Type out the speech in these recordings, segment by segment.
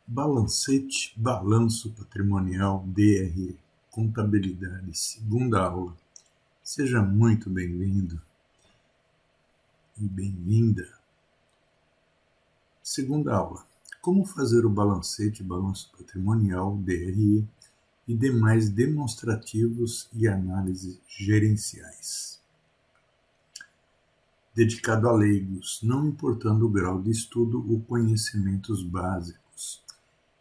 Balancete, Balanço Patrimonial, DRE, Contabilidade, segunda aula. Seja muito bem-vindo e bem-vinda. Segunda aula. Como fazer o balancete, balanço patrimonial, DRE, e demais demonstrativos e análises gerenciais. Dedicado a leigos, não importando o grau de estudo ou conhecimentos básicos.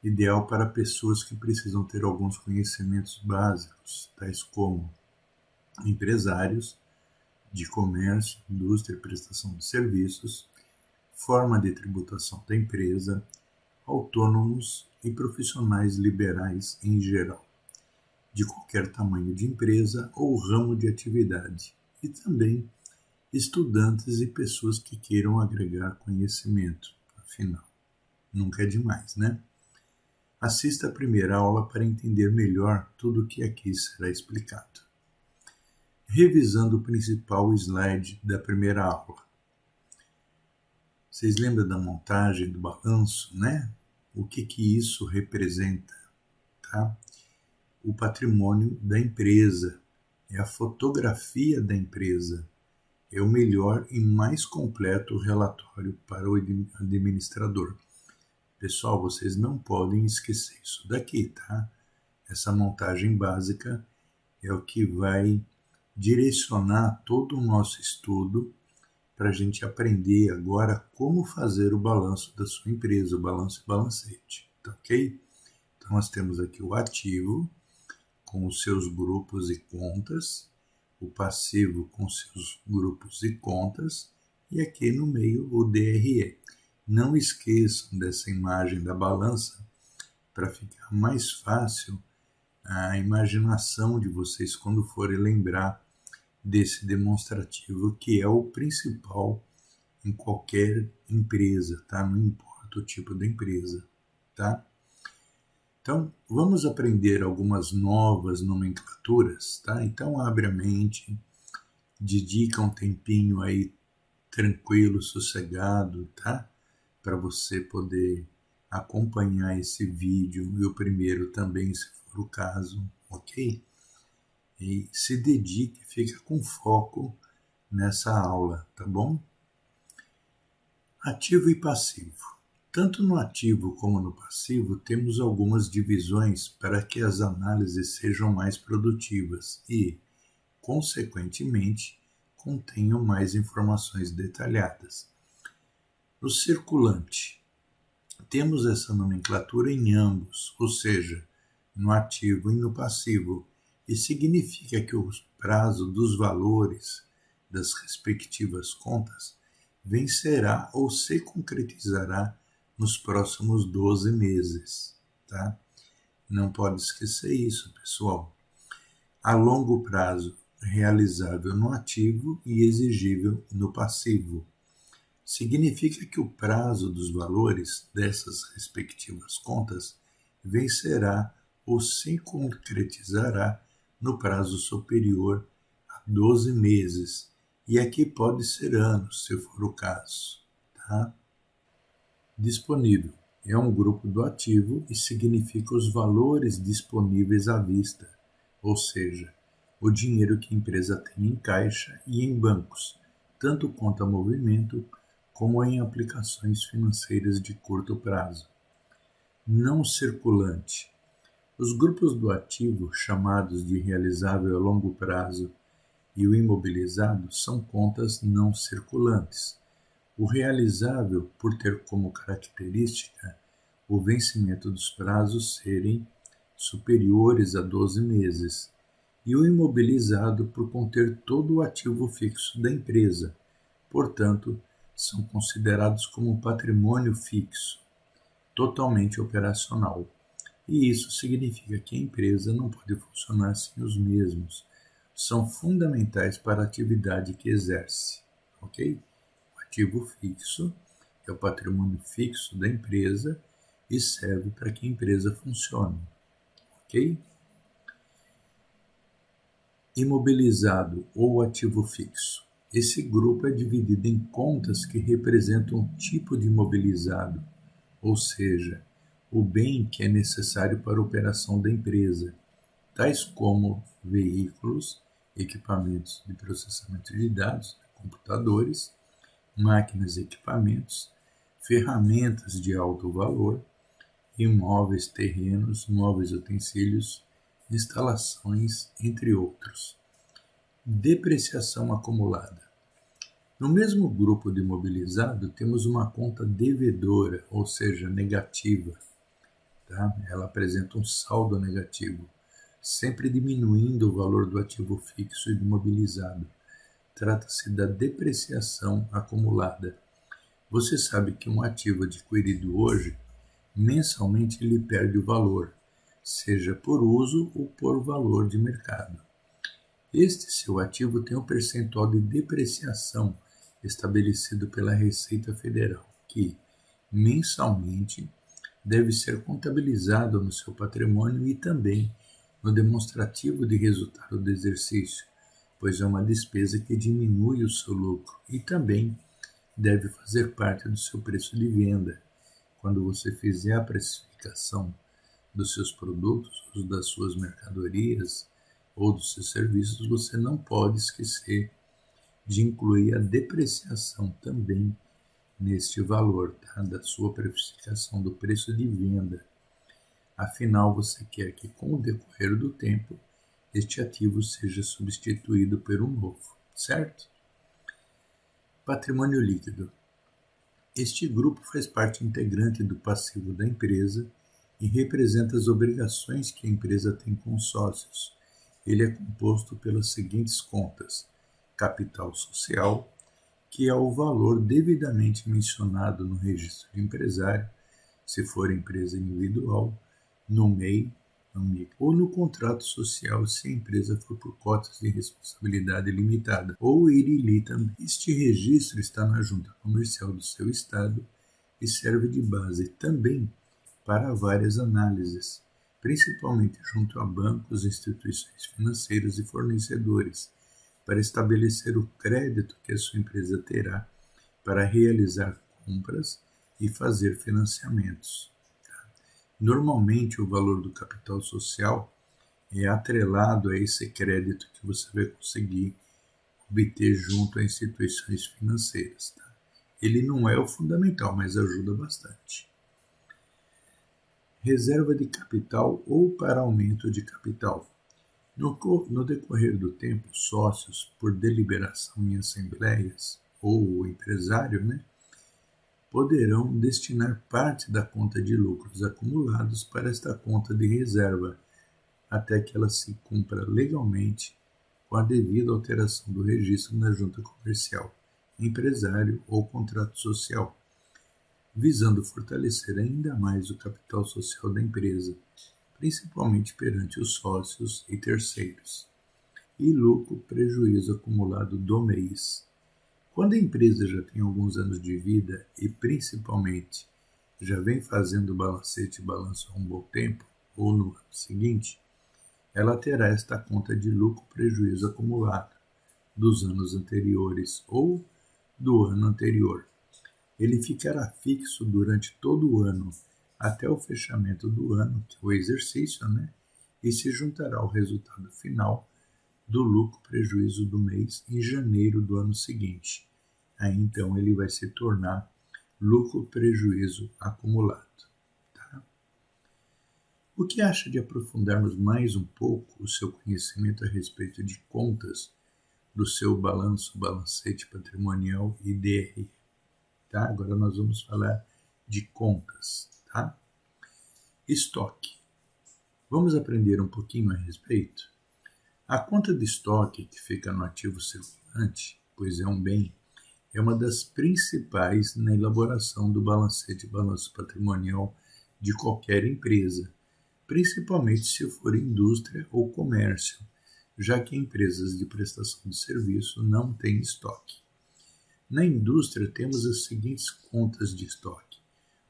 Ideal para pessoas que precisam ter alguns conhecimentos básicos, tais como empresários de comércio, indústria e prestação de serviços, forma de tributação da empresa, autônomos e profissionais liberais em geral, de qualquer tamanho de empresa ou ramo de atividade, e também estudantes e pessoas que queiram agregar conhecimento. Afinal, nunca é demais, né? Assista a primeira aula para entender melhor tudo o que aqui será explicado. Revisando o principal slide da primeira aula. Vocês lembram da montagem do balanço, né? O que isso representa, tá? O patrimônio da empresa, é a fotografia da empresa, é o melhor e mais completo relatório para o administrador. Pessoal, vocês não podem esquecer isso daqui, tá? Essa montagem básica é o que vai direcionar todo o nosso estudo para a gente aprender agora como fazer o balanço da sua empresa, o balanço e balancete, tá ok? Então, nós temos aqui o ativo com os seus grupos e contas, o passivo com seus grupos e contas, e aqui no meio o DRE. Não esqueçam dessa imagem da balança para ficar mais fácil a imaginação de vocês quando forem lembrar desse demonstrativo, que é o principal em qualquer empresa, tá? Não importa o tipo de empresa, tá? Então, vamos aprender algumas novas nomenclaturas, tá? Então, abre a mente, dedica um tempinho aí tranquilo, sossegado, tá? Para você poder acompanhar esse vídeo e o primeiro também, se for o caso, ok? E se dedique, fica com foco nessa aula, tá bom? Ativo e passivo. Tanto no ativo como no passivo, temos algumas divisões para que as análises sejam mais produtivas e, consequentemente, contenham mais informações detalhadas. No circulante, temos essa nomenclatura em ambos, ou seja, no ativo e no passivo, e significa que o prazo dos valores das respectivas contas vencerá ou se concretizará nos próximos 12 meses, tá? Não pode esquecer isso, pessoal. A longo prazo, realizável no ativo e exigível no passivo. Significa que o prazo dos valores dessas respectivas contas vencerá ou se concretizará no prazo superior a 12 meses, e aqui pode ser anos, se for o caso, tá? Disponível é um grupo do ativo e significa os valores disponíveis à vista, ou seja, o dinheiro que a empresa tem em caixa e em bancos, tanto conta movimento como em aplicações financeiras de curto prazo. Não circulante. Os grupos do ativo, chamados de realizável a longo prazo, e o imobilizado são contas não circulantes. O realizável, por ter como característica o vencimento dos prazos serem superiores a 12 meses, e o imobilizado por conter todo o ativo fixo da empresa, portanto, são considerados como patrimônio fixo, totalmente operacional. E isso significa que a empresa não pode funcionar sem os mesmos. São fundamentais para a atividade que exerce, ok? O ativo fixo é o patrimônio fixo da empresa e serve para que a empresa funcione, ok? Imobilizado ou ativo fixo. Esse grupo é dividido em contas que representam um tipo de imobilizado, ou seja, o bem que é necessário para a operação da empresa, tais como veículos, equipamentos de processamento de dados, computadores, máquinas e equipamentos, ferramentas de alto valor, imóveis, terrenos, móveis, utensílios, instalações, entre outros. Depreciação acumulada. No mesmo grupo de imobilizado, temos uma conta devedora, ou seja, negativa. Tá? Ela apresenta um saldo negativo, sempre diminuindo o valor do ativo fixo e do imobilizado. Trata-se da depreciação acumulada. Você sabe que um ativo adquirido hoje, mensalmente ele perde o valor, seja por uso ou por valor de mercado. Este seu ativo tem um percentual de depreciação estabelecido pela Receita Federal, que, mensalmente, deve ser contabilizado no seu patrimônio e também no demonstrativo de resultado do exercício, pois é uma despesa que diminui o seu lucro e também deve fazer parte do seu preço de venda. Quando você fizer a precificação dos seus produtos, ou das suas mercadorias ou dos seus serviços, você não pode esquecer de incluir a depreciação também neste valor, tá? Da sua precificação do preço de venda. Afinal, você quer que, com o decorrer do tempo, este ativo seja substituído por um novo, certo? Patrimônio líquido. Este grupo faz parte integrante do passivo da empresa e representa as obrigações que a empresa tem com os sócios. Ele é composto pelas seguintes contas: capital social, que é o valor devidamente mencionado no registro de empresário, se for empresa individual, no MEI, ou no contrato social, se a empresa for por cotas de responsabilidade limitada, ou IRILI também. Este registro está na junta comercial do seu estado e serve de base também para várias análises, principalmente junto a bancos, instituições financeiras e fornecedores, para estabelecer o crédito que a sua empresa terá para realizar compras e fazer financiamentos. Normalmente, o valor do capital social é atrelado a esse crédito que você vai conseguir obter junto a instituições financeiras. Tá? Ele não é o fundamental, mas ajuda bastante. Reserva de capital ou para aumento de capital. No decorrer do tempo, sócios, por deliberação em assembleias, ou o empresário, poderão destinar parte da conta de lucros acumulados para esta conta de reserva, até que ela se cumpra legalmente com a devida alteração do registro na junta comercial, empresário ou contrato social, visando fortalecer ainda mais o capital social da empresa, principalmente perante os sócios e terceiros. E lucro, prejuízo acumulado do mês. Quando a empresa já tem alguns anos de vida e, principalmente, já vem fazendo balancete e balanço há um bom tempo, ou no ano seguinte, ela terá esta conta de lucro-prejuízo acumulado dos anos anteriores ou do ano anterior. Ele ficará fixo durante todo o ano, até o fechamento do ano, que é o exercício, e se juntará ao resultado final do lucro-prejuízo do mês em janeiro do ano seguinte. Aí então ele vai se tornar lucro-prejuízo acumulado. Tá? O que acha de aprofundarmos mais um pouco o seu conhecimento a respeito de contas do seu balanço, balancete patrimonial e DRE? Tá? Agora nós vamos falar de contas. Tá? Estoque. Vamos aprender um pouquinho a respeito? A conta de estoque, que fica no ativo circulante, pois é um bem, é uma das principais na elaboração do balancete e balanço patrimonial de qualquer empresa, principalmente se for indústria ou comércio, já que empresas de prestação de serviço não têm estoque. Na indústria temos as seguintes contas de estoque: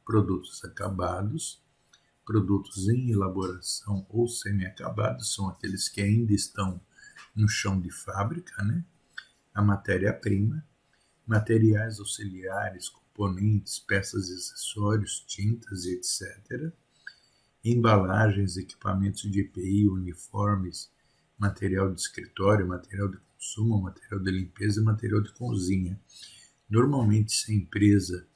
produtos acabados, produtos em elaboração ou semi-acabados, são aqueles que ainda estão no chão de fábrica, a matéria-prima, materiais auxiliares, componentes, peças e acessórios, tintas, etc. embalagens, equipamentos de EPI, uniformes, material de escritório, material de consumo, material de limpeza e material de cozinha. Normalmente, se a empresa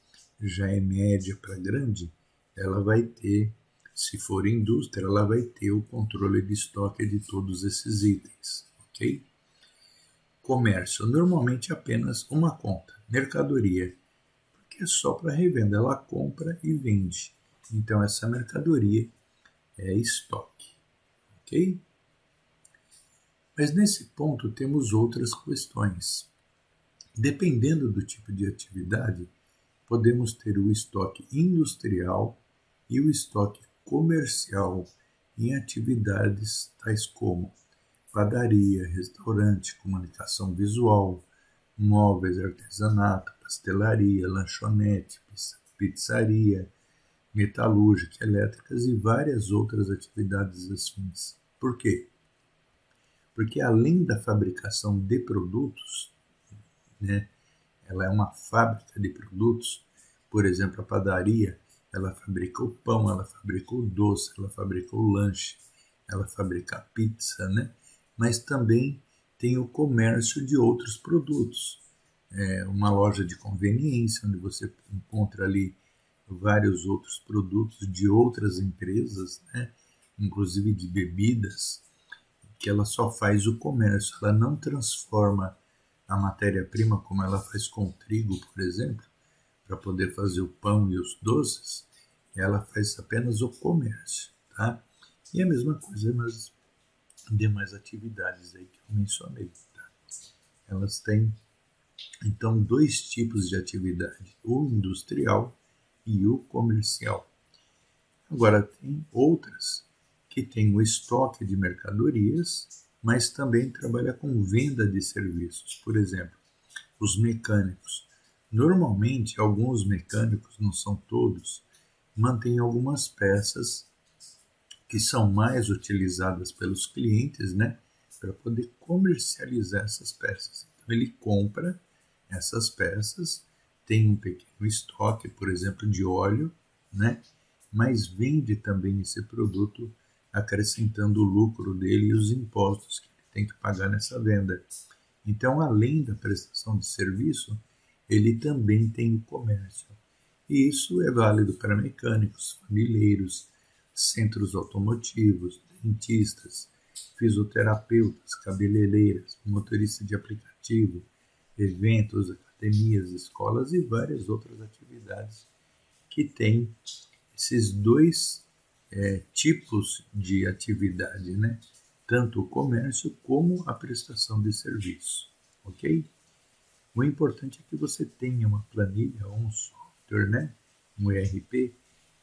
já é média para grande, ela vai ter, se for indústria, ela vai ter o controle de estoque de todos esses itens, ok? Comércio, normalmente apenas uma conta, mercadoria, porque é só para revenda, ela compra e vende. Então, essa mercadoria é estoque, ok? Mas nesse ponto temos outras questões. Dependendo do tipo de atividade, podemos ter o estoque industrial e o estoque comercial em atividades tais como padaria, restaurante, comunicação visual, móveis, artesanato, pastelaria, lanchonete, pizzaria, metalúrgica, elétricas e várias outras atividades afins. Por quê? Porque além da fabricação de produtos, né, ela é uma fábrica de produtos, por exemplo, a padaria, ela fabrica o pão, ela fabrica o doce, ela fabrica o lanche, ela fabrica a pizza, né? Mas também tem o comércio de outros produtos. Uma loja de conveniência, onde você encontra ali vários outros produtos de outras empresas, né? Inclusive de bebidas, que ela só faz o comércio, ela não transforma a matéria-prima como ela faz com o trigo, por exemplo, para poder fazer o pão e os doces, ela faz apenas o comércio, tá? E a mesma coisa nas demais atividades aí que eu mencionei, tá? Elas têm, então, dois tipos de atividade, o industrial e o comercial. Agora, tem outras que têm o estoque de mercadorias, mas também trabalha com venda de serviços. Por exemplo, os mecânicos. Normalmente, alguns mecânicos, não são todos, mantêm algumas peças que são mais utilizadas pelos clientes, né, para poder comercializar essas peças. Então, ele compra essas peças, tem um pequeno estoque, por exemplo, de óleo, né, mas vende também esse produto, acrescentando o lucro dele e os impostos que ele tem que pagar nessa venda. Então, além da prestação de serviço, ele também tem o comércio. E isso é válido para mecânicos, funileiros, centros automotivos, dentistas, fisioterapeutas, cabeleireiras, motorista de aplicativo, eventos, academias, escolas e várias outras atividades que têm esses dois tipos de atividade, né? Tanto o comércio como a prestação de serviço, ok? O importante é que você tenha uma planilha ou um software, né? Um ERP,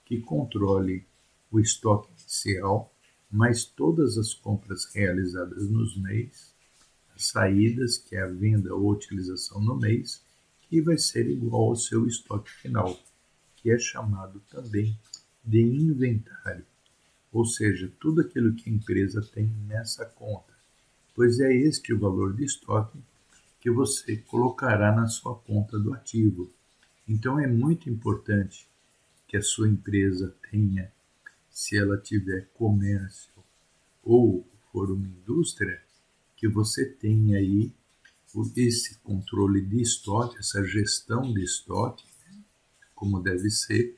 que controle o estoque inicial, mais todas as compras realizadas nos mês, as saídas, que é a venda ou utilização no mês, que vai ser igual ao seu estoque final, que é chamado também de inventário, ou seja, tudo aquilo que a empresa tem nessa conta, pois é este o valor de estoque que você colocará na sua conta do ativo. Então é muito importante que a sua empresa tenha, se ela tiver comércio ou for uma indústria, que você tenha aí esse controle de estoque, essa gestão de estoque, como deve ser,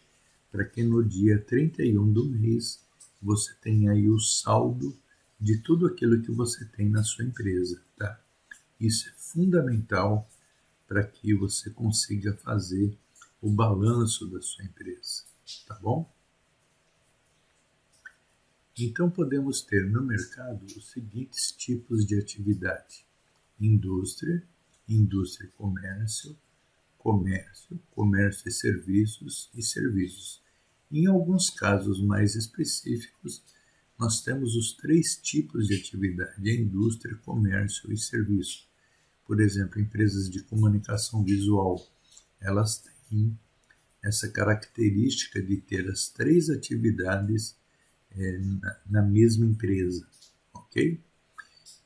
para que no dia 31 do mês você tenha aí o saldo de tudo aquilo que você tem na sua empresa, tá? Isso é fundamental para que você consiga fazer o balanço da sua empresa, tá bom? Então podemos ter no mercado os seguintes tipos de atividade: indústria, indústria e comércio, comércio, comércio e serviços. Em alguns casos mais específicos, nós temos os três tipos de atividade: a indústria, comércio e serviço. Por exemplo, empresas de comunicação visual, elas têm essa característica de ter as três atividades na mesma empresa, ok?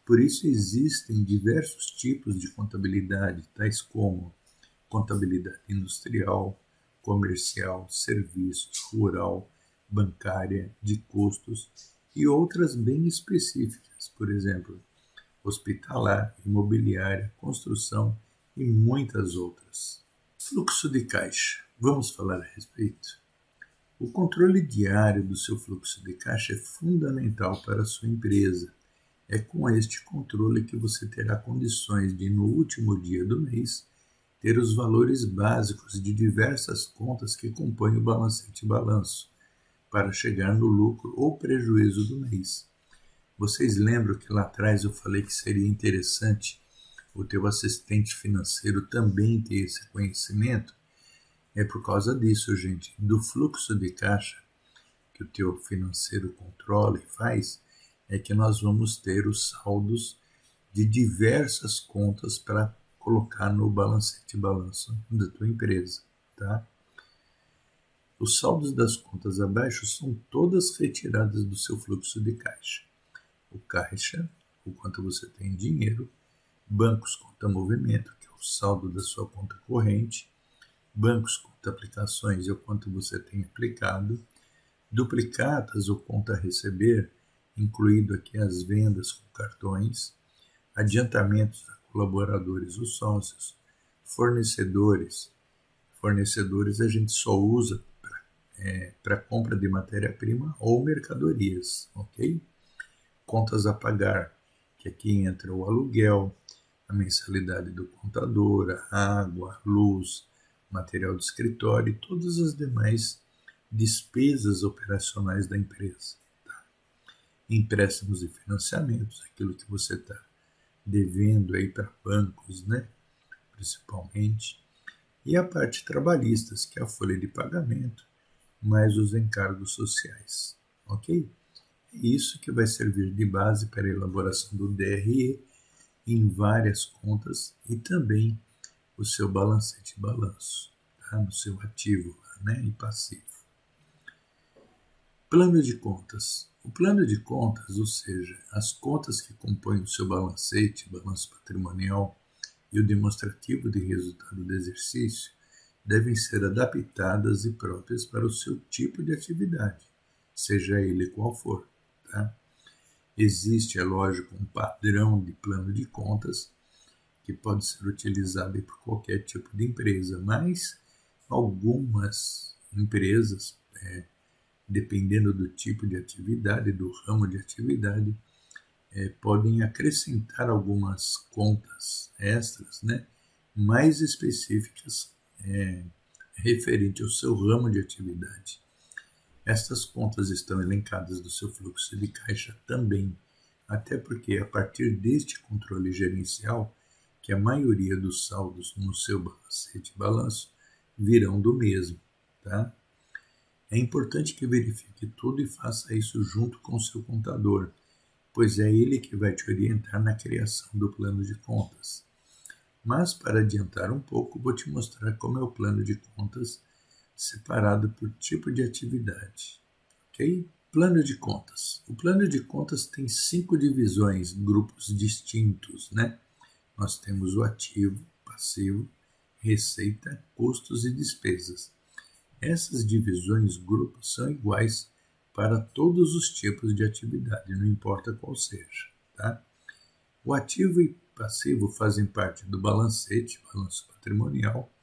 Por isso existem diversos tipos de contabilidade, tais como contabilidade industrial, comercial, serviços, rural, bancária, de custos e outras bem específicas, por exemplo, hospitalar, imobiliária, construção e muitas outras. Fluxo de caixa. Vamos falar a respeito? O controle diário do seu fluxo de caixa é fundamental para a sua empresa. É com este controle que você terá condições de, no último dia do mês, ter os valores básicos de diversas contas que compõem o balancete balanço, para chegar no lucro ou prejuízo do mês. Vocês lembram que lá atrás eu falei que seria interessante o teu assistente financeiro também ter esse conhecimento? É por causa disso, gente, do fluxo de caixa que o teu financeiro controla e faz, é que nós vamos ter os saldos de diversas contas para colocar no balancete balanço da tua empresa, tá? Os saldos das contas abaixo são todas retiradas do seu fluxo de caixa. O caixa, o quanto você tem em dinheiro, bancos conta movimento, que é o saldo da sua conta corrente, bancos conta aplicações, é o quanto você tem aplicado, duplicatas ou conta a receber, incluído aqui as vendas com cartões, adiantamentos a colaboradores ou sócios, fornecedores. Fornecedores a gente só usa para compra de matéria-prima ou mercadorias, ok? Contas a pagar, que aqui entra o aluguel, a mensalidade do contador, a água, a luz, material de escritório e todas as demais despesas operacionais da empresa. Tá? Empréstimos e financiamentos, aquilo que você está devendo aí para bancos, né? Principalmente. E a parte trabalhistas, que é a folha de pagamento, mais os encargos sociais. Ok? É isso que vai servir de base para a elaboração do DRE em várias contas e também o seu balancete balanço, tá? No seu ativo, né? E passivo. Plano de contas. O plano de contas, ou seja, as contas que compõem o seu balancete, balanço patrimonial e o demonstrativo de resultado do exercício, devem ser adaptadas e próprias para o seu tipo de atividade, seja ele qual for. Tá? Existe, é lógico, um padrão de plano de contas que pode ser utilizado por qualquer tipo de empresa, mas algumas empresas, dependendo do tipo de atividade, do ramo de atividade, podem acrescentar algumas contas extras, né, mais específicas referente ao seu ramo de atividade. Estas contas estão elencadas do seu fluxo de caixa também, até porque a partir deste controle gerencial que a maioria dos saldos no seu balancete balanço virão do mesmo, tá? É importante que verifique tudo e faça isso junto com o seu contador, pois é ele que vai te orientar na criação do plano de contas. Mas, para adiantar um pouco, vou te mostrar como é o plano de contas separado por tipo de atividade. Ok? Plano de contas. O plano de contas tem 5 divisões, grupos distintos, né? Nós temos o ativo, passivo, receita, custos e despesas. Essas divisões, grupos, são iguais para todos os tipos de atividade, não importa qual seja. Tá? O ativo e passivo fazem parte do balancete, balanço patrimonial,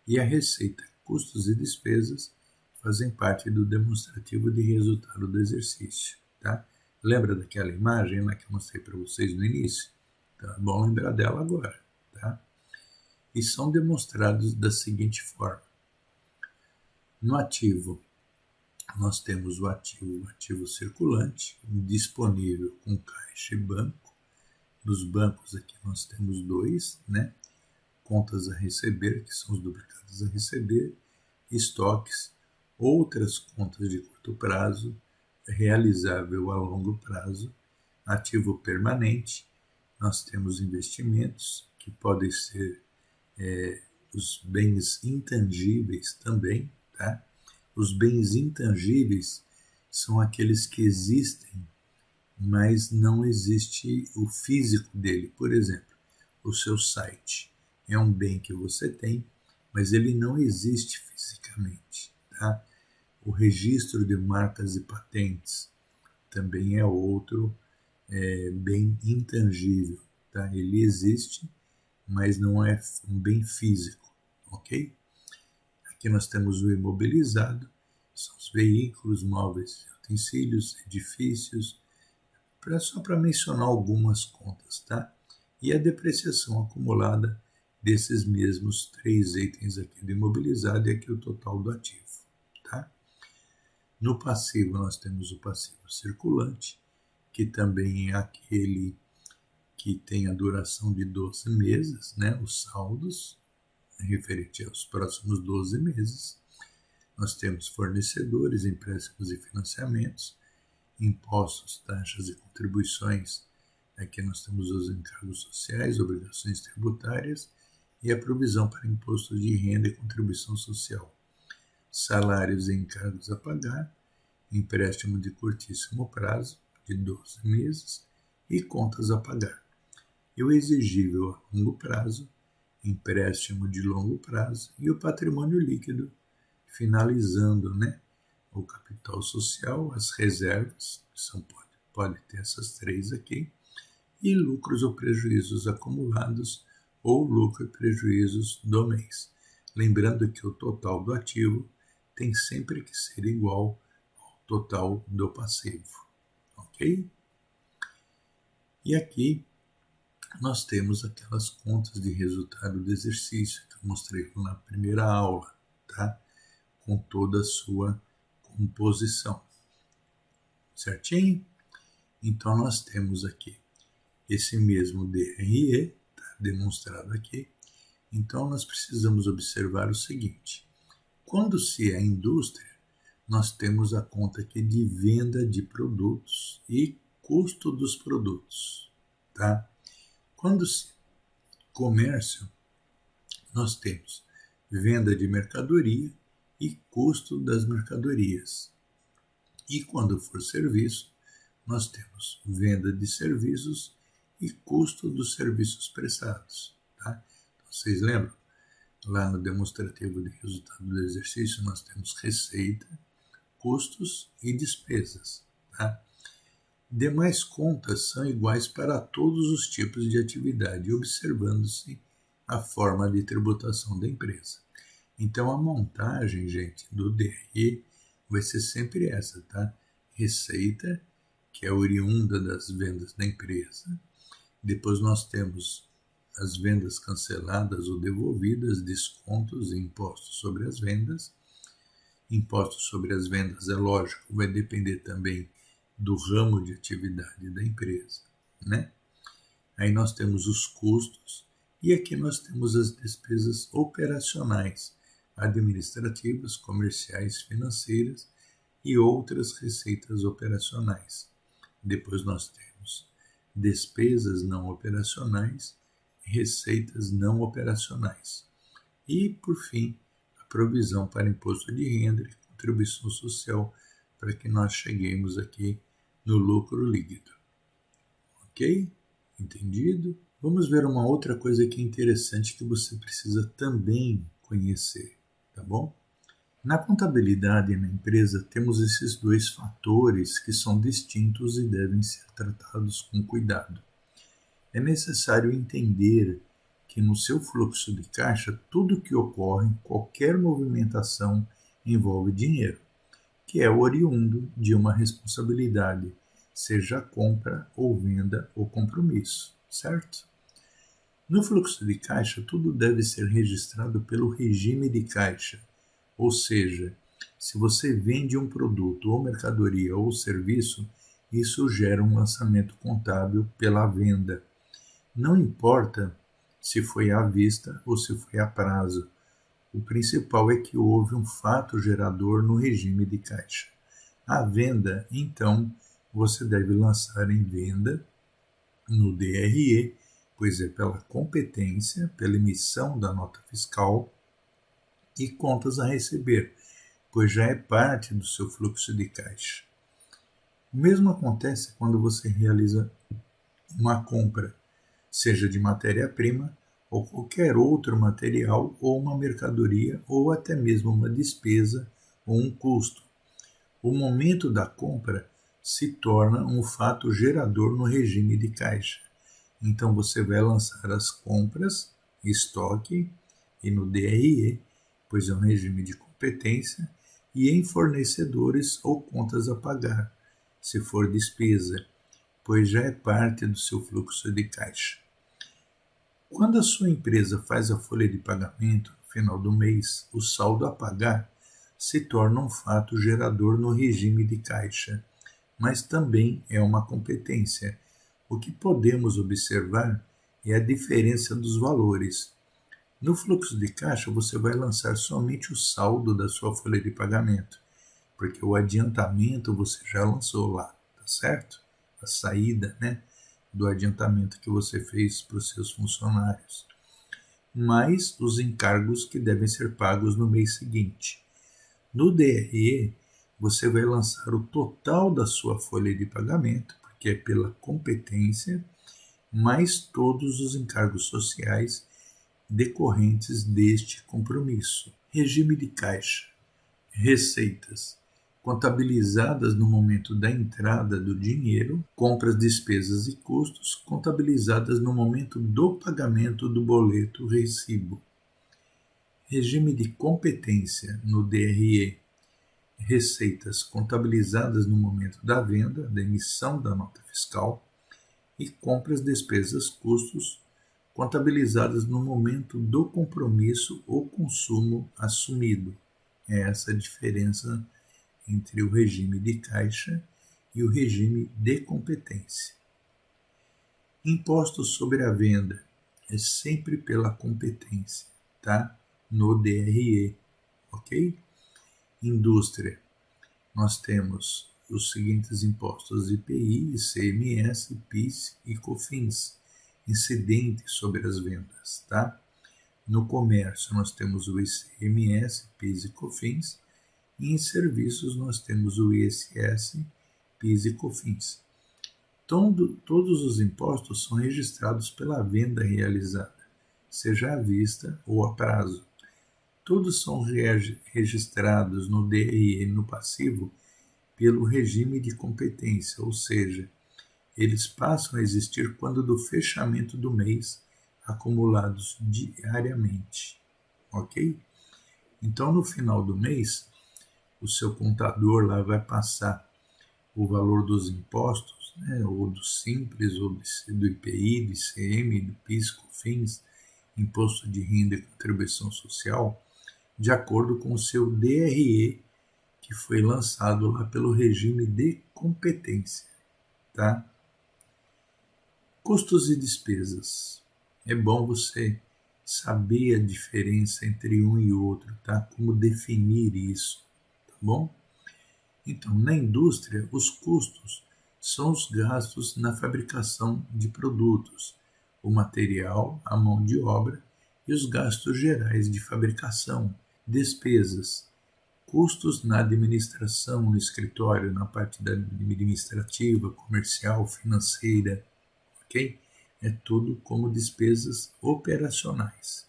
e a receita, custos e despesas fazem parte do demonstrativo de resultado do exercício. Tá? Lembra daquela imagem lá que eu mostrei para vocês no início? Então é bom lembrar dela agora. Tá? E são demonstrados da seguinte forma. No ativo, nós temos o ativo circulante, disponível com caixa e banco. Dos bancos aqui nós temos 2, né? Contas a receber, que são os duplicados a receber, estoques, outras contas de curto prazo, realizável a longo prazo, ativo permanente, nós temos investimentos, que podem ser os bens intangíveis também, tá? Os bens intangíveis são aqueles que existem, mas não existe o físico dele. Por exemplo, o seu site é um bem que você tem, mas ele não existe fisicamente. Tá? O registro de marcas e patentes também é outro bem intangível. Tá? Ele existe, mas não é um bem físico. Ok? Aqui nós temos o imobilizado, são os veículos, móveis, utensílios, edifícios, só para mencionar algumas contas, tá? E a depreciação acumulada desses mesmos 3 itens aqui do imobilizado e aqui o total do ativo, tá? No passivo nós temos o passivo circulante, que também é aquele que tem a duração de 12 meses, né? Os saldos, referente aos próximos 12 meses. Nós temos fornecedores, empréstimos e financiamentos, impostos, taxas e contribuições. Aqui nós temos os encargos sociais, obrigações tributárias e a provisão para imposto de renda e contribuição social. Salários e encargos a pagar, empréstimo de curtíssimo prazo, de 12 meses, e contas a pagar. E o exigível a longo prazo, empréstimo de longo prazo e o patrimônio líquido, finalizando, né, o capital social, as reservas, que pode ter essas 3 aqui, e lucros ou prejuízos acumulados ou lucro e prejuízos do mês. Lembrando que o total do ativo tem sempre que ser igual ao total do passivo, ok? E aqui nós temos aquelas contas de resultado do exercício que eu mostrei na primeira aula, tá? Com toda a sua composição, certinho? Então nós temos aqui esse mesmo DRE, tá demonstrado aqui. Então nós precisamos observar o seguinte: quando se é indústria, nós temos a conta aqui de venda de produtos e custo dos produtos, tá? Quando se comércio, nós temos venda de mercadoria e custo das mercadorias. E quando for serviço, nós temos venda de serviços e custo dos serviços prestados. Tá? Então, vocês lembram? Lá no demonstrativo de resultado do exercício, nós temos receita, custos e despesas. Tá? Demais contas são iguais para todos os tipos de atividade, observando-se a forma de tributação da empresa. Então, a montagem, gente, do DRE vai ser sempre essa, tá? Receita, que é oriunda das vendas da empresa. Depois nós temos as vendas canceladas ou devolvidas, descontos e impostos sobre as vendas. Impostos sobre as vendas, é lógico, vai depender também do ramo de atividade da empresa, né? Aí nós temos os custos e aqui nós temos as despesas operacionais, administrativas, comerciais, financeiras e outras receitas operacionais. Depois nós temos despesas não operacionais, receitas não operacionais. E, por fim, a provisão para imposto de renda e contribuição social para que nós cheguemos aqui no lucro líquido. Ok? Entendido? Vamos ver uma outra coisa que é interessante que você precisa também conhecer, tá bom? Na contabilidade na empresa temos esses 2 fatores que são distintos e devem ser tratados com cuidado. É necessário entender que no seu fluxo de caixa, tudo que ocorre, qualquer movimentação, envolve dinheiro, que é oriundo de uma responsabilidade, seja compra ou venda ou compromisso, certo? No fluxo de caixa, tudo deve ser registrado pelo regime de caixa, ou seja, se você vende um produto ou mercadoria ou serviço, isso gera um lançamento contábil pela venda. Não importa se foi à vista ou se foi a prazo. O principal é que houve um fato gerador no regime de caixa. A venda, então, você deve lançar em venda no DRE, pois é pela competência, pela emissão da nota fiscal e contas a receber, pois já é parte do seu fluxo de caixa. O mesmo acontece quando você realiza uma compra, seja de matéria-prima ou qualquer outro material ou uma mercadoria ou até mesmo uma despesa ou um custo. o momento da compra se torna um fato gerador no regime de caixa. Então você vai lançar as compras, estoque e no DRE, pois é um regime de competência, e em fornecedores ou contas a pagar, se for despesa, pois já é parte do seu fluxo de caixa. Quando a sua empresa faz a folha de pagamento no final do mês, o saldo a pagar se torna um fato gerador no regime de caixa, mas também é uma competência. O que podemos observar é a diferença dos valores. No fluxo de caixa, você vai lançar somente o saldo da sua folha de pagamento, porque o adiantamento você já lançou lá, tá certo? A saída, do adiantamento que você fez para os seus funcionários, mais os encargos que devem ser pagos no mês seguinte. No DRE, você vai lançar o total da sua folha de pagamento, porque é pela competência, mais todos os encargos sociais decorrentes deste compromisso. Regime de caixa. Receitas contabilizadas no momento da entrada do dinheiro, compras, despesas e custos contabilizadas no momento do pagamento do boleto recibo. Regime de competência no DRE. Receitas contabilizadas no momento da venda, da emissão da nota fiscal, e compras, despesas, custos contabilizadas no momento do compromisso ou consumo assumido. É essa a diferença entre o regime de caixa e o regime de competência. Imposto sobre a venda é sempre pela competência, tá? No DRE, ok? Indústria, nós temos os seguintes impostos: IPI, ICMS, PIS e COFINS, incidentes sobre as vendas, tá? No comércio, nós temos o ICMS, PIS e COFINS, e em serviços nós temos o ISS, PIS e COFINS. Todos os impostos são registrados pela venda realizada, seja à vista ou a prazo. Todos são registrados no DRE no passivo pelo regime de competência, ou seja, eles passam a existir quando do fechamento do mês, acumulados diariamente, ok? Então, no final do mês, o seu contador lá vai passar o valor dos impostos, ou do Simples, ou do IPI, do ICM, do PIS, COFINS, Imposto de Renda e Contribuição Social, de acordo com o seu DRE, que foi lançado lá pelo regime de competência, tá? Custos e despesas. É bom você saber a diferença entre um e outro, tá? Como definir isso, tá bom? Então, na indústria, os custos são os gastos na fabricação de produtos, o material, a mão de obra e os gastos gerais de fabricação. Despesas, custos na administração, no escritório, na parte administrativa, comercial, financeira, ok? É tudo como despesas operacionais.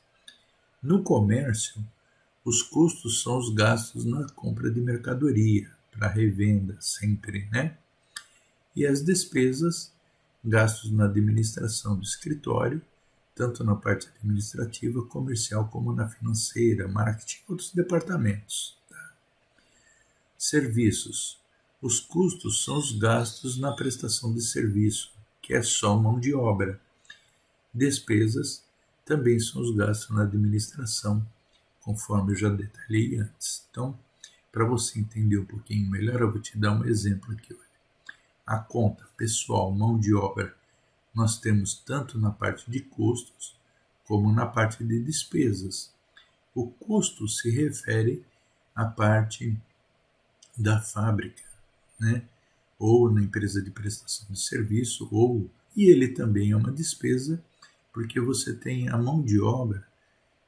No comércio, os custos são os gastos na compra de mercadoria, para revenda sempre, E as despesas, gastos na administração do escritório, tanto na parte administrativa, comercial, como na financeira, marketing e outros departamentos. Tá? Serviços. Os custos são os gastos na prestação de serviço, que é só mão de obra. Despesas também são os gastos na administração, conforme eu já detalhei antes. Então, para você entender um pouquinho melhor, eu vou te dar um exemplo aqui. A conta pessoal, mão de obra, nós temos tanto na parte de custos como na parte de despesas. O custo se refere à parte da fábrica, ou na empresa de prestação de serviço, e ele também é uma despesa porque você tem a mão de obra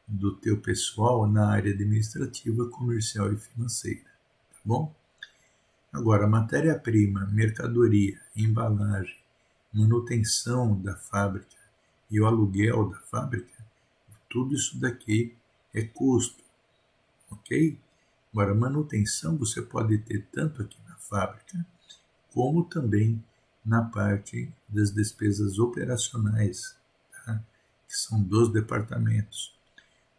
do teu pessoal na área administrativa, comercial e financeira, tá bom? Agora, matéria-prima, mercadoria, embalagem, manutenção da fábrica e o aluguel da fábrica, tudo isso daqui é custo, ok? Agora, manutenção você pode ter tanto aqui na fábrica, como também na parte das despesas operacionais, tá? Que são dos departamentos.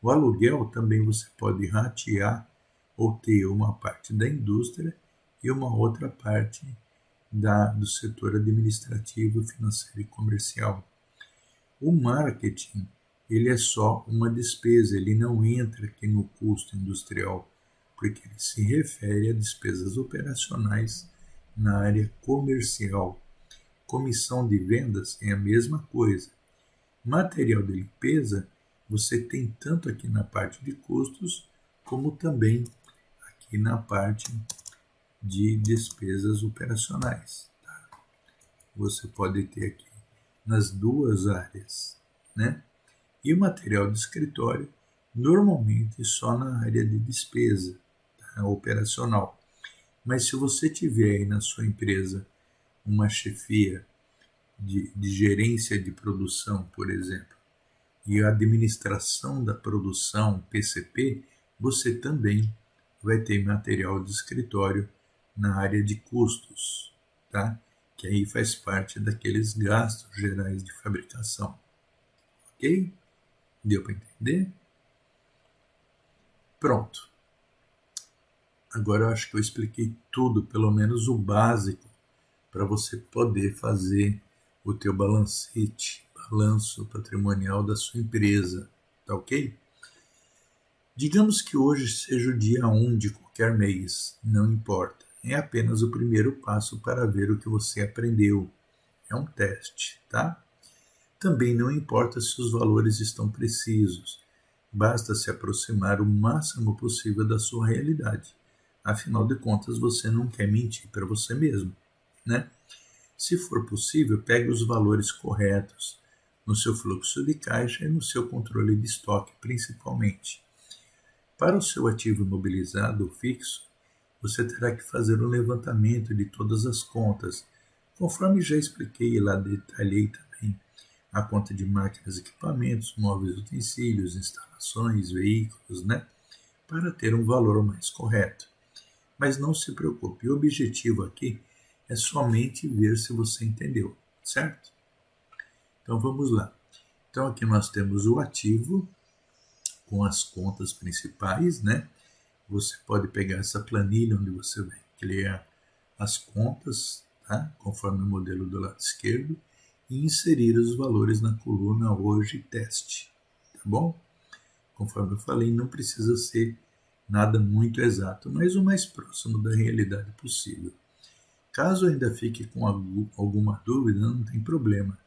O aluguel também você pode ratear ou ter uma parte da indústria e uma outra parte do setor administrativo, financeiro e comercial. O marketing, ele é só uma despesa, ele não entra aqui no custo industrial, porque ele se refere a despesas operacionais na área comercial. Comissão de vendas é a mesma coisa. Material de limpeza, você tem tanto aqui na parte de custos, como também aqui na parte de despesas operacionais. Tá? Você pode ter aqui nas duas áreas, né? E o material de escritório, normalmente só na área de despesa, tá? Operacional. Mas se você tiver aí na sua empresa uma chefia de gerência de produção, por exemplo, e a administração da produção, PCP, você também vai ter material de escritório na área de custos, tá? Que aí faz parte daqueles gastos gerais de fabricação. Ok? Deu para entender? Pronto. Agora eu acho que eu expliquei tudo, pelo menos o básico, para você poder fazer o teu balancete, balanço patrimonial da sua empresa, tá ok? Digamos que hoje seja o dia 1 de qualquer mês, não importa. É apenas o primeiro passo para ver o que você aprendeu. É um teste, tá? Também não importa se os valores estão precisos. Basta se aproximar o máximo possível da sua realidade. Afinal de contas, você não quer mentir para você mesmo, né? Se for possível, pegue os valores corretos no seu fluxo de caixa e no seu controle de estoque, principalmente. Para o seu ativo imobilizado ou fixo, você terá que fazer um levantamento de todas as contas, conforme já expliquei e lá detalhei também a conta de máquinas, equipamentos, móveis, utensílios, instalações, veículos, né? Para ter um valor mais correto. Mas não se preocupe, o objetivo aqui é somente ver se você entendeu, certo? Então vamos lá. Então aqui nós temos o ativo com as contas principais, né? Você pode pegar essa planilha onde você vai criar as contas, tá? Conforme o modelo do lado esquerdo, e inserir os valores na coluna hoje teste, tá bom? Conforme eu falei, não precisa ser nada muito exato, mas o mais próximo da realidade possível. Caso ainda fique com alguma dúvida, não tem problema.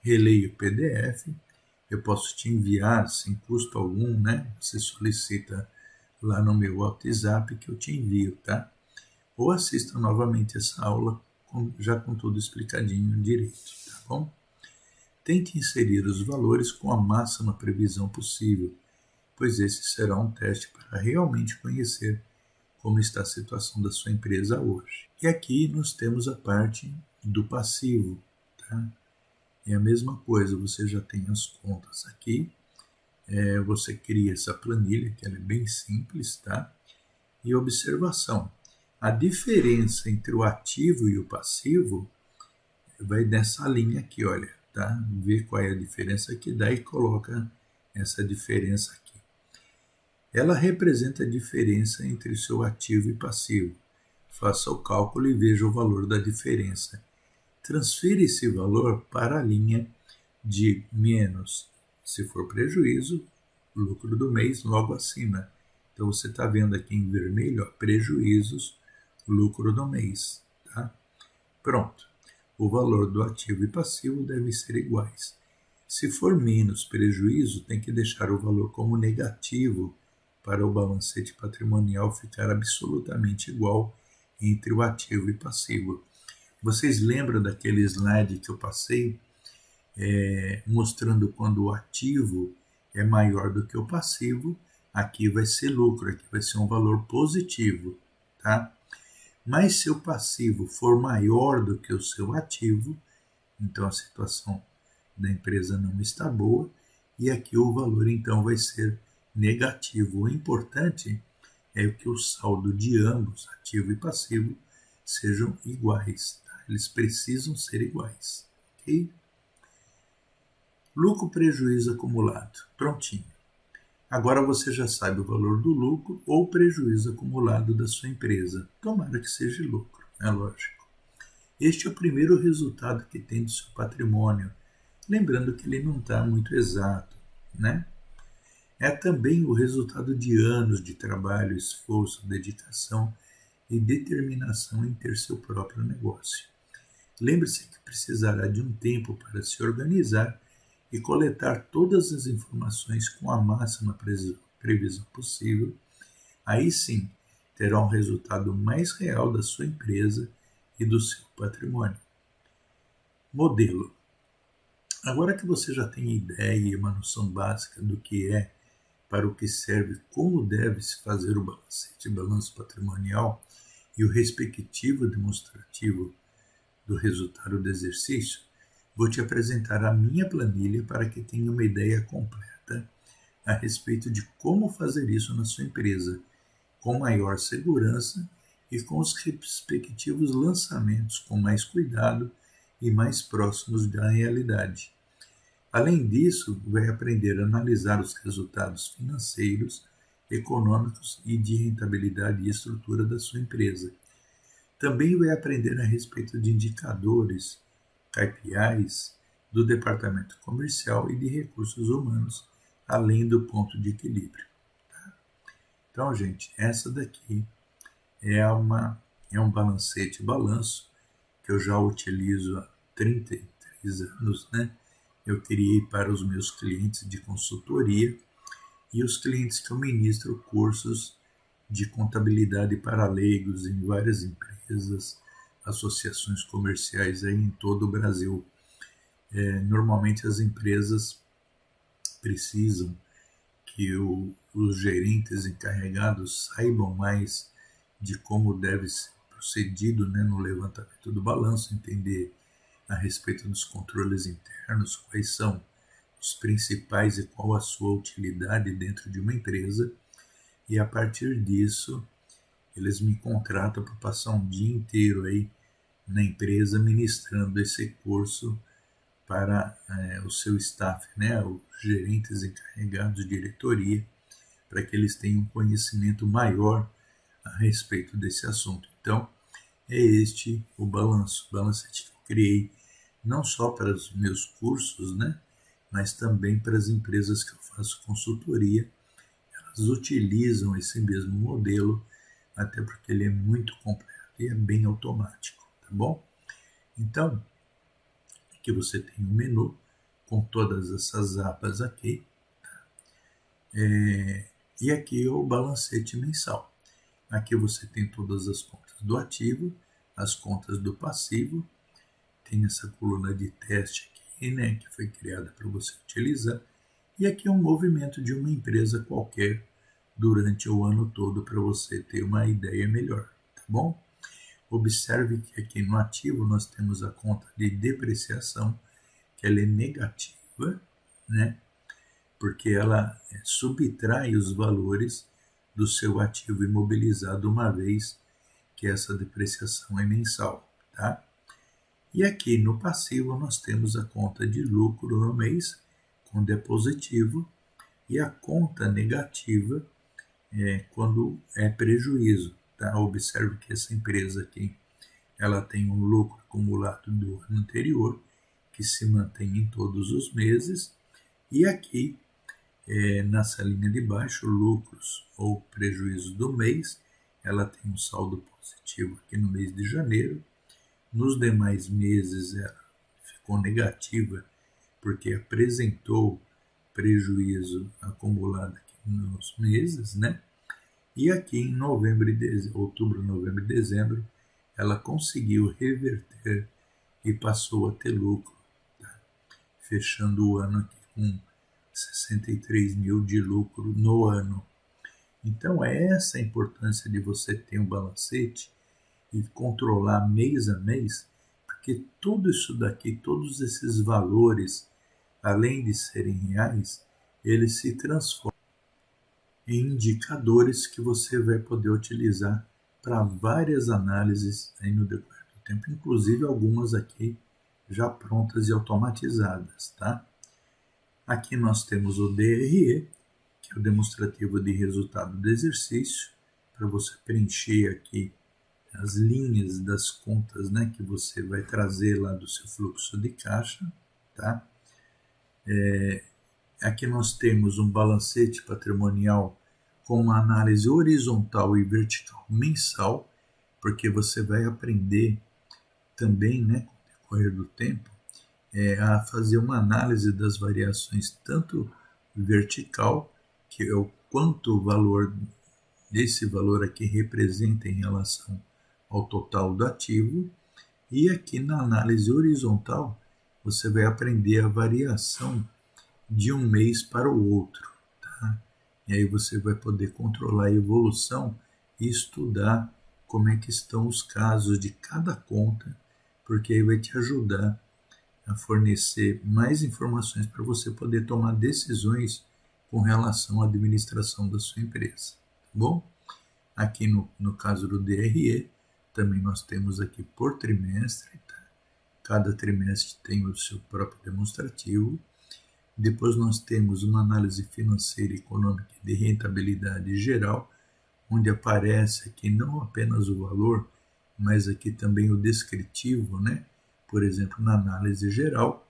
Releia o PDF, eu posso te enviar sem custo algum, né? Você solicita lá no meu WhatsApp que eu te envio, tá? Ou assista novamente essa aula já com tudo explicadinho direito, tá bom? Tente inserir os valores com a máxima previsão possível, pois esse será um teste para realmente conhecer como está a situação da sua empresa hoje. E aqui nós temos a parte do passivo, tá? É a mesma coisa, você já tem as contas aqui, você cria essa planilha, que ela é bem simples, tá? E observação, a diferença entre o ativo e o passivo vai nessa linha aqui, olha, tá? Vê qual é a diferença que dá e coloca essa diferença aqui. Ela representa a diferença entre seu ativo e passivo. Faça o cálculo e veja o valor da diferença. Transfira esse valor para a linha de menos, se for prejuízo, lucro do mês logo acima. Então você está vendo aqui em vermelho, ó, prejuízos, lucro do mês. Tá? Pronto. O valor do ativo e passivo devem ser iguais. Se for menos prejuízo, tem que deixar o valor como negativo para o balancete patrimonial ficar absolutamente igual entre o ativo e passivo. Vocês lembram daquele slide que eu passei mostrando quando o ativo é maior do que o passivo, aqui vai ser lucro, aqui vai ser um valor positivo, tá? Mas se o passivo for maior do que o seu ativo, então a situação da empresa não está boa e aqui o valor então vai ser negativo. O importante é que o saldo de ambos, ativo e passivo, sejam iguais. Tá? Eles precisam ser iguais. Ok? Lucro, prejuízo acumulado. Prontinho. Agora você já sabe o valor do lucro ou prejuízo acumulado da sua empresa. Tomara que seja lucro, é lógico. Este é o primeiro resultado que tem do seu patrimônio. Lembrando que ele não está muito exato, né? É também o resultado de anos de trabalho, esforço, dedicação e determinação em ter seu próprio negócio. Lembre-se que precisará de um tempo para se organizar e coletar todas as informações com a máxima previsão possível. Aí sim, terá um resultado mais real da sua empresa e do seu patrimônio. Modelo. Agora que você já tem ideia e uma noção básica do que é, para o que serve, como deve-se fazer o balancete, balanço patrimonial e o respectivo demonstrativo do resultado do exercício, vou te apresentar a minha planilha para que tenha uma ideia completa a respeito de como fazer isso na sua empresa, com maior segurança e com os respectivos lançamentos com mais cuidado e mais próximos da realidade. Além disso, vai aprender a analisar os resultados financeiros, econômicos e de rentabilidade e estrutura da sua empresa. Também vai aprender a respeito de indicadores, KPIs, do departamento comercial e de recursos humanos, além do ponto de equilíbrio. Tá? Então, gente, essa daqui é um balancete balanço que eu já utilizo há 33 anos, né? Eu criei para os meus clientes de consultoria e os clientes que eu ministro cursos de contabilidade para leigos em várias empresas, associações comerciais aí em todo o Brasil. Normalmente as empresas precisam que os gerentes encarregados saibam mais de como deve ser procedido, né, no levantamento do balanço, entender a respeito dos controles internos, quais são os principais e qual a sua utilidade dentro de uma empresa, e a partir disso eles me contratam para passar um dia inteiro aí na empresa ministrando esse curso para o seu staff, né, os gerentes encarregados de diretoria, para que eles tenham um conhecimento maior a respeito desse assunto. Então, é este o balancete que eu criei, não só para os meus cursos, né, mas também para as empresas que eu faço consultoria. Elas utilizam esse mesmo modelo, até porque ele é muito completo e é bem automático, tá bom? Então, aqui você tem um menu com todas essas abas aqui, tá? E aqui é o balancete mensal. Aqui você tem todas as contas do ativo, as contas do passivo, tem essa coluna de teste aqui, né, que foi criada para você utilizar, e aqui é um movimento de uma empresa qualquer durante o ano todo para você ter uma ideia melhor, tá bom? Observe que aqui no ativo nós temos a conta de depreciação, que ela é negativa, né, porque ela subtrai os valores do seu ativo imobilizado uma vez que essa depreciação é mensal, tá? E aqui no passivo nós temos a conta de lucro no mês, quando é positivo, e a conta negativa quando é prejuízo, tá? Observe que essa empresa aqui, ela tem um lucro acumulado do ano anterior, que se mantém em todos os meses, e aqui nessa linha de baixo, lucros ou prejuízos do mês, ela tem um saldo positivo aqui no mês de janeiro. Nos demais meses ela ficou negativa porque apresentou prejuízo acumulado aqui nos meses, né? E aqui em outubro, novembro e dezembro, ela conseguiu reverter e passou a ter lucro, tá? Fechando o ano aqui com 63 mil de lucro no ano. Então, é essa a importância de você ter um balancete e controlar mês a mês, porque tudo isso daqui, todos esses valores, além de serem reais, eles se transformam indicadores que você vai poder utilizar para várias análises aí no decorrer do tempo, inclusive algumas aqui já prontas e automatizadas, tá? Aqui nós temos o DRE, que é o demonstrativo de resultado do exercício, para você preencher aqui as linhas das contas, né, que você vai trazer lá do seu fluxo de caixa, tá? Aqui nós temos um balancete patrimonial com uma análise horizontal e vertical mensal, porque você vai aprender também, né, com o decorrer do tempo, a fazer uma análise das variações tanto vertical, que é o quanto o valor desse valor aqui representa em relação ao total do ativo, e aqui na análise horizontal você vai aprender a variação de um mês para o outro, tá? E aí você vai poder controlar a evolução e estudar como é que estão os casos de cada conta, porque aí vai te ajudar a fornecer mais informações para você poder tomar decisões com relação à administração da sua empresa, tá bom? Aqui no caso do DRE, também nós temos aqui por trimestre, tá? Cada trimestre tem o seu próprio demonstrativo. Depois nós temos uma análise financeira, econômica e de rentabilidade geral, onde aparece aqui não apenas o valor, mas aqui também o descritivo, né? Por exemplo, na análise geral,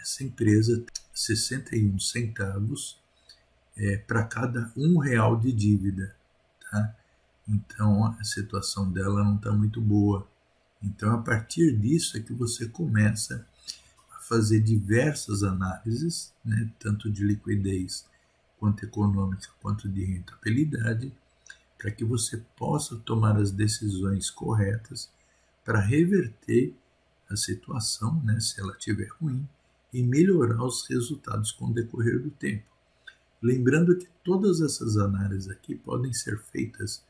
essa empresa tem 61 centavos para cada R$ 1 de dívida, tá? Então a situação dela não está muito boa. Então a partir disso é que você começa a fazer diversas análises, né, tanto de liquidez quanto econômica quanto de rentabilidade, para que você possa tomar as decisões corretas para reverter a situação, né, se ela estiver ruim, e melhorar os resultados com o decorrer do tempo. Lembrando que todas essas análises aqui podem ser feitas,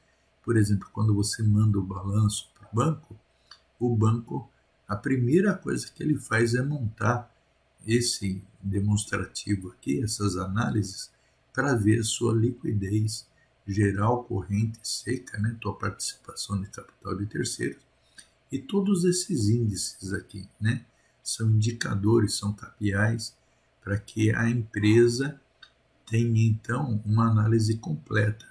por exemplo, quando você manda o balanço para o banco, a primeira coisa que ele faz é montar esse demonstrativo aqui, essas análises, para ver a sua liquidez geral, corrente, seca, né, tua participação de capital de terceiros. E todos esses índices aqui, né, são indicadores, são KPIs, para que a empresa tenha, então, uma análise completa.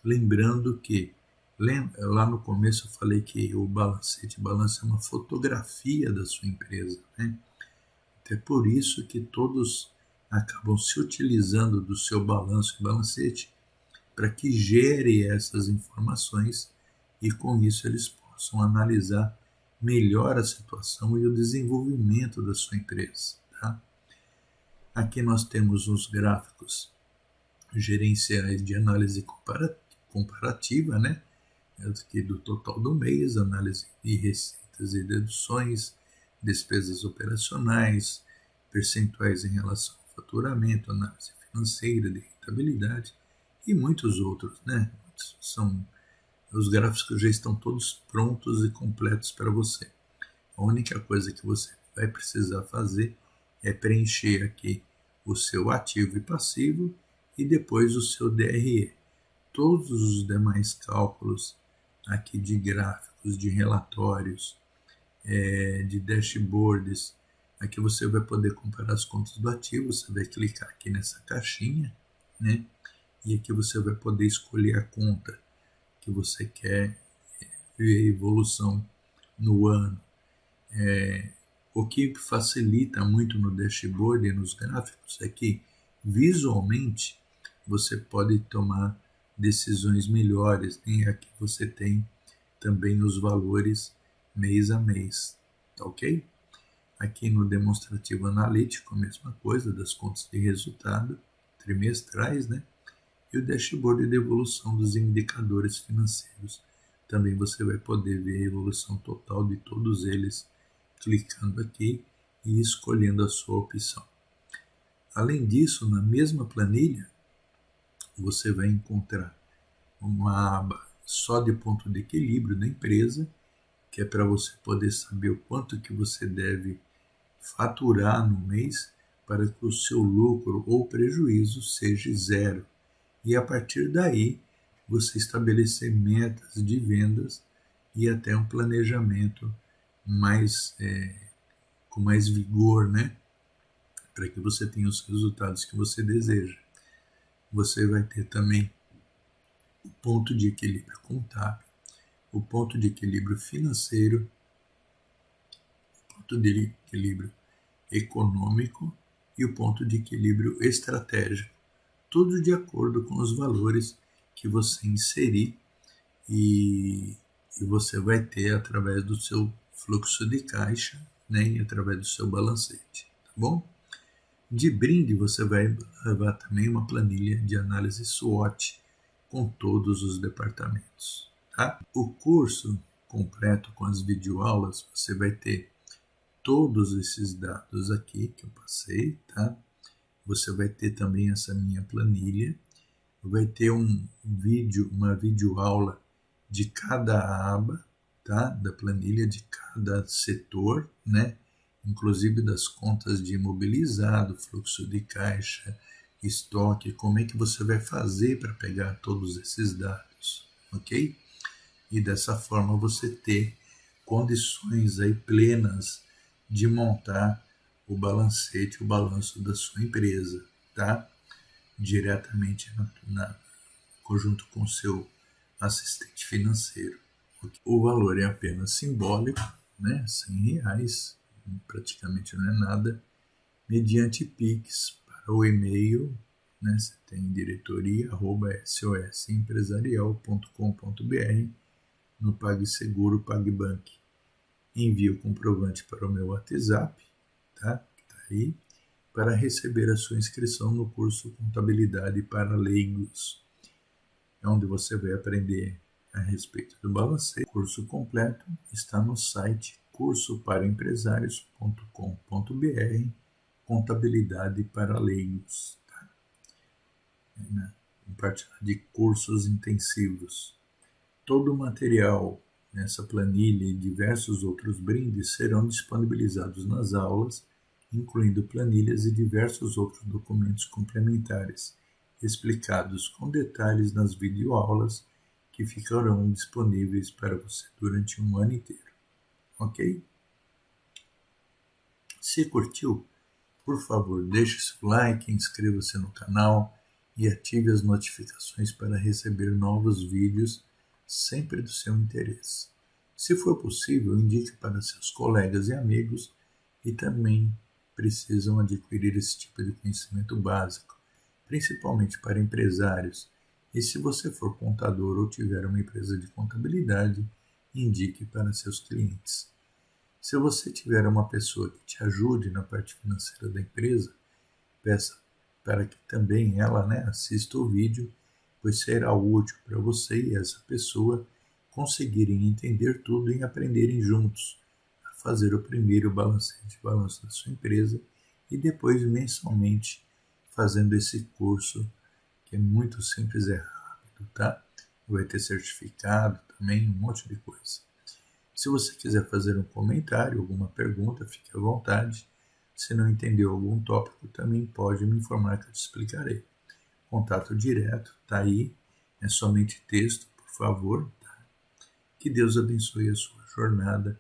Lembrando que, lá no começo eu falei que o balancete balança é uma fotografia da sua empresa, né? Até por isso que todos acabam se utilizando do seu balanço e balancete para que gere essas informações e com isso eles possam analisar melhor a situação e o desenvolvimento da sua empresa, tá? Aqui nós temos os gráficos gerenciais de análise comparativa, né? Aqui do total do mês, análise de receitas e deduções, despesas operacionais, percentuais em relação ao faturamento, análise financeira de rentabilidade e muitos outros, né? Os gráficos já estão todos prontos e completos para você. A única coisa que você vai precisar fazer é preencher aqui o seu ativo e passivo e depois o seu DRE. Todos os demais cálculos aqui de gráficos, de relatórios, de dashboards, aqui você vai poder comparar as contas do ativo, você vai clicar aqui nessa caixinha, né? E aqui você vai poder escolher a conta que você quer ver a evolução no ano. O que facilita muito no dashboard e nos gráficos é que visualmente você pode tomar decisões melhores, e aqui você tem também os valores mês a mês, tá ok? Aqui no demonstrativo analítico a mesma coisa, das contas de resultado trimestrais, né? E o dashboard de evolução dos indicadores financeiros. Também você vai poder ver a evolução total de todos eles clicando aqui e escolhendo a sua opção. Além disso, na mesma planilha, você vai encontrar uma aba só de ponto de equilíbrio da empresa, que é para você poder saber o quanto que você deve faturar no mês para que o seu lucro ou prejuízo seja zero. e a partir daí você estabelecer metas de vendas e até um planejamento com mais vigor, né? Para que você tenha os resultados que você deseja. Você vai ter também o ponto de equilíbrio contábil, o ponto de equilíbrio financeiro, o ponto de equilíbrio econômico e o ponto de equilíbrio estratégico. Tudo de acordo com os valores que você inserir e você vai ter através do seu fluxo de caixa, né, e através do seu balancete, tá bom? De brinde você vai levar também uma planilha de análise SWOT com todos os departamentos, tá? O curso completo com as videoaulas, você vai ter todos esses dados aqui que eu passei, tá? Você vai ter também essa minha planilha, vai ter uma videoaula de cada aba, tá? Da planilha de cada setor, né? Inclusive das contas de imobilizado, fluxo de caixa, estoque, como é que você vai fazer para pegar todos esses dados, ok? E dessa forma você ter condições aí plenas de montar o balancete, o balanço da sua empresa, tá? Diretamente conjunto com o seu assistente financeiro. O valor é apenas simbólico, né? R$100, praticamente não é nada, mediante Pix para o e-mail, né? Você tem diretoria@sosempresarial.com.br, no PagSeguro, PagBank. Envie o comprovante para o meu WhatsApp, tá? Que está aí, para receber a sua inscrição no curso Contabilidade para Leigos, onde você vai aprender a respeito do balancete. O curso completo está no site cursoparaempresarios.com.br, Contabilidade para Leigos. Tá? Compartilhar de cursos intensivos. Todo o material nessa planilha e diversos outros brindes serão disponibilizados nas aulas, incluindo planilhas e diversos outros documentos complementares, explicados com detalhes nas videoaulas que ficarão disponíveis para você durante um ano inteiro. Ok? Se curtiu, por favor, deixe seu like, inscreva-se no canal e ative as notificações para receber novos vídeos sempre do seu interesse. Se for possível, indique para seus colegas e amigos e também precisam adquirir esse tipo de conhecimento básico, principalmente para empresários. E se você for contador ou tiver uma empresa de contabilidade, indique para seus clientes. Se você tiver uma pessoa que te ajude na parte financeira da empresa, peça para que também ela, assista o vídeo, pois será útil para você e essa pessoa conseguirem entender tudo e aprenderem juntos a fazer o primeiro balanço da sua empresa e depois mensalmente fazendo esse curso que é muito simples e rápido, tá? Vai ter certificado também, um monte de coisa. Se você quiser fazer um comentário, alguma pergunta, fique à vontade. Se não entendeu algum tópico, também pode me informar que eu te explicarei. Contato direto, tá aí, é somente texto, por favor. Tá? Que Deus abençoe a sua jornada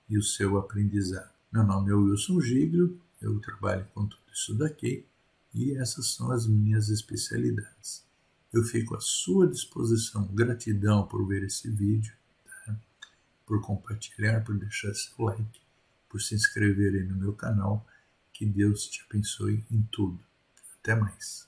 e o seu aprendizado. Meu nome é Wilson Giglio, eu trabalho com tudo isso daqui e essas são as minhas especialidades. Eu fico à sua disposição. Gratidão por ver esse vídeo, tá? Por compartilhar, por deixar seu like, por se inscrever aí no meu canal. Que Deus te abençoe em tudo. Até mais.